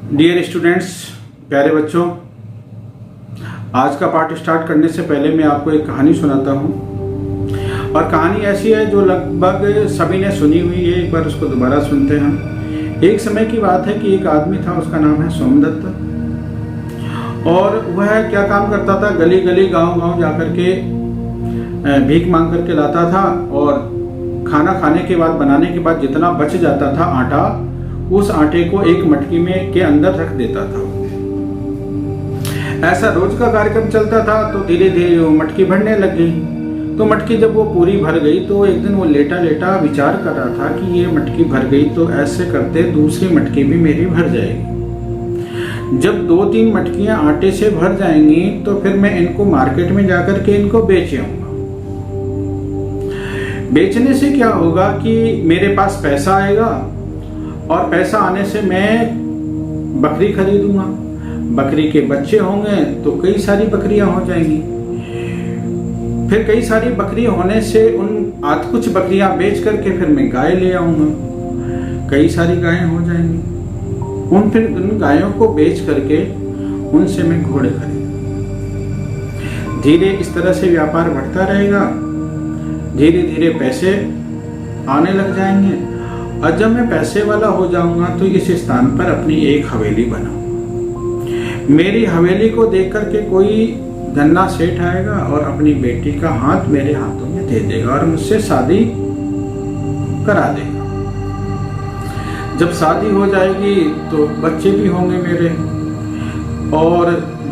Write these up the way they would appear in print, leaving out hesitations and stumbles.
Dear students, प्यारे बच्चों, आज का पाठ स्टार्ट करने से पहले मैं आपको एक कहानी सुनाता हूँ। और कहानी ऐसी है जो लगभग सभी ने सुनी हुई है। एक बार उसको दोबारा सुनते हैं हम। एक समय की बात है कि एक आदमी था, उसका नाम है सोमदत्त। और वह क्या काम करता था, गली गली गांव गांव जाकर के भीख मांग करके लाता था। और खाना खाने के बाद, बनाने के बाद जितना बच जाता था आटा, उस आटे को एक मटकी में के अंदर रख देता था। ऐसा रोज का कार्यक्रम चलता था। तो धीरे धीरे वो मटकी भरने लग गई। तो मटकी जब वो पूरी भर गई तो एक दिन वो लेटा लेटा विचार कर रहा था कि ये मटकी भर गई तो ऐसे करते दूसरी मटकी भी मेरी भर जाएगी। जब 2-3 मटकियां आटे से भर जाएंगी तो फिर मैं इनको मार्केट में जाकर के इनको बेच आऊंगा। बेचने से क्या होगा कि मेरे पास पैसा आएगा, और पैसा आने से मैं बकरी खरीदूंगा। बकरी के बच्चे होंगे तो कई सारी बकरियां हो जाएंगी। फिर कई सारी बकरी होने से उन कुछ बकरियां बेच करके फिर मैं गाय ले आऊंगा। कई सारी गायें हो जाएंगी। फिर उन गायों को बेच करके उनसे मैं घोड़े खरीदूंगा। धीरे इस तरह से व्यापार बढ़ता रहेगा। धीरे धीरे पैसे आने लग जाएंगे। और जब मैं पैसे वाला हो जाऊंगा तो इस स्थान पर अपनी एक हवेली बनाऊंगा। मेरी हवेली को देख करके कोई धन्ना सेठ आएगा और अपनी बेटी का हाथ मेरे हाथों में दे देगा और मुझसे शादी करा देगा। जब शादी हो जाएगी तो बच्चे भी होंगे मेरे, और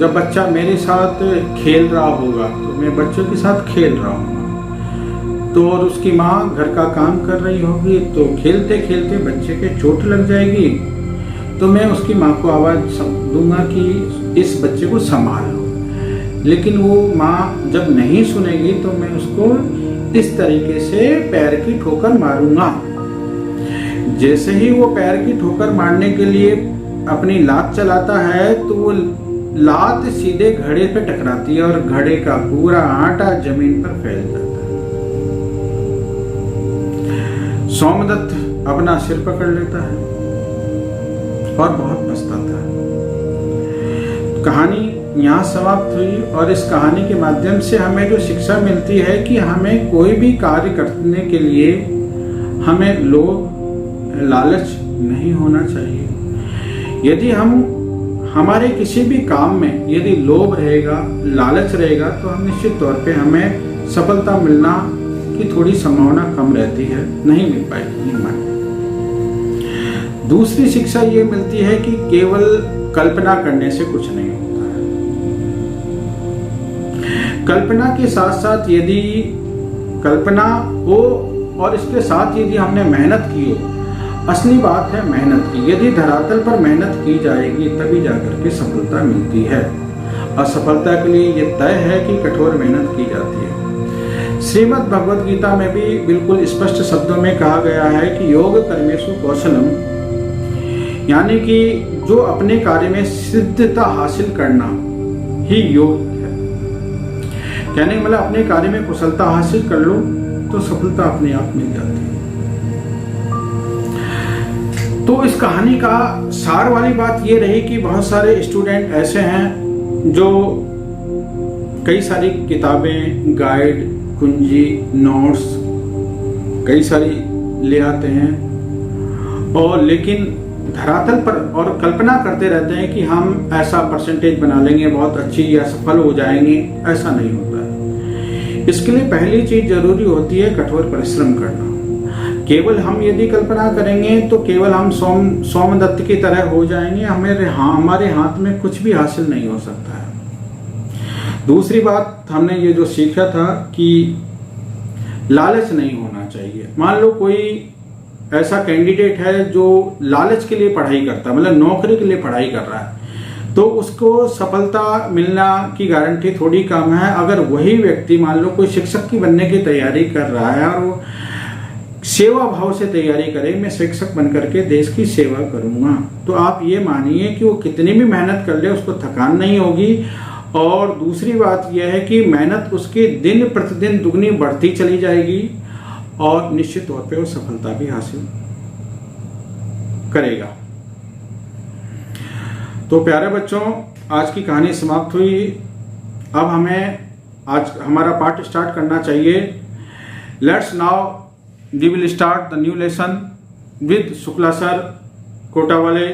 जब बच्चा मेरे साथ खेल रहा होगा तो मैं बच्चों के साथ खेल रहा हूँ। तो और उसकी माँ घर का काम कर रही होगी, तो खेलते खेलते बच्चे के चोट लग जाएगी। तो मैं उसकी माँ को आवाज दूंगा कि इस बच्चे को संभाल लो। लेकिन वो माँ जब नहीं सुनेगी तो मैं उसको इस तरीके से पैर की ठोकर मारूंगा। जैसे ही वो पैर की ठोकर मारने के लिए अपनी लात चलाता है तो वो लात सीधे घड़े पे टकराती है और घड़े का पूरा आटा जमीन पर फैल जाता है। सोमदत्त अपना सिर पकड़ लेता है और बहुत पछताता है। कहानी यहाँ समाप्त हुई। और इस कहानी के माध्यम से हमें जो शिक्षा मिलती है कि हमें कोई भी कार्य करने के लिए हमें लोभ लालच नहीं होना चाहिए। यदि हमारे किसी भी काम में यदि लोभ रहेगा, लालच रहेगा, तो हम निश्चित तौर पे हमें सफलता मिलना की थोड़ी संभावना कम रहती है, नहीं मिल पाएगी हमारी। दूसरी शिक्षा ये मिलती है कि केवल कल्पना करने से कुछ नहीं होता है। कल्पना के साथ साथ यदि कल्पना हो और इसके साथ यदि हमने मेहनत की हो, असली बात है मेहनत की। यदि धरातल पर मेहनत की जाएगी तभी जाकर के सफलता मिलती है। और सफलता के लिए ये तय है कि कठोर मेहनत की जाती है। श्रीमद् भगवद गीता में भी बिल्कुल स्पष्ट शब्दों में कहा गया है कि योग कर्मेषु कौशलम, यानी कि जो अपने कार्य में सिद्धता हासिल करना ही योग है। कहने का मतलब अपने कार्य में कुशलता हासिल कर लो तो सफलता अपने आप मिल जाती है। तो इस कहानी का सार वाली बात ये रही कि बहुत सारे स्टूडेंट ऐसे हैं जो कई सारी किताबें, गाइड, कुंजी, नोट्स कई सारी ले आते हैं, और लेकिन धरातल पर और कल्पना करते रहते हैं कि हम ऐसा परसेंटेज बना लेंगे, बहुत अच्छी या सफल हो जाएंगे। ऐसा नहीं होता है। इसके लिए पहली चीज जरूरी होती है कठोर परिश्रम करना। केवल हम यदि कल्पना करेंगे तो केवल हम सोमदत्त की तरह हो जाएंगे। हमारे हाथ में कुछ भी हासिल नहीं हो सकता है। दूसरी बात हमने ये जो सीखा था कि लालच नहीं होना चाहिए। मान लो कोई ऐसा कैंडिडेट है जो लालच के लिए पढ़ाई करता है, मतलब नौकरी के लिए पढ़ाई कर रहा है, तो उसको सफलता मिलना की गारंटी थोड़ी कम है। अगर वही व्यक्ति मान लो कोई शिक्षक की बनने की तैयारी कर रहा है और वो सेवा भाव से तैयारी करे, मैं शिक्षक बनकर के देश की सेवा करूंगा, तो आप ये मानिए कि वो कितनी भी मेहनत कर ले उसको थकान नहीं होगी। और दूसरी बात यह है कि मेहनत उसकी दिन प्रतिदिन दुगनी बढ़ती चली जाएगी और निश्चित तौर पे वो सफलता भी हासिल करेगा। तो प्यारे बच्चों, आज की कहानी समाप्त हुई। अब हमें आज हमारा पाठ स्टार्ट करना चाहिए। Let's now we will start the new lesson with Shukla sir, Kota वाले।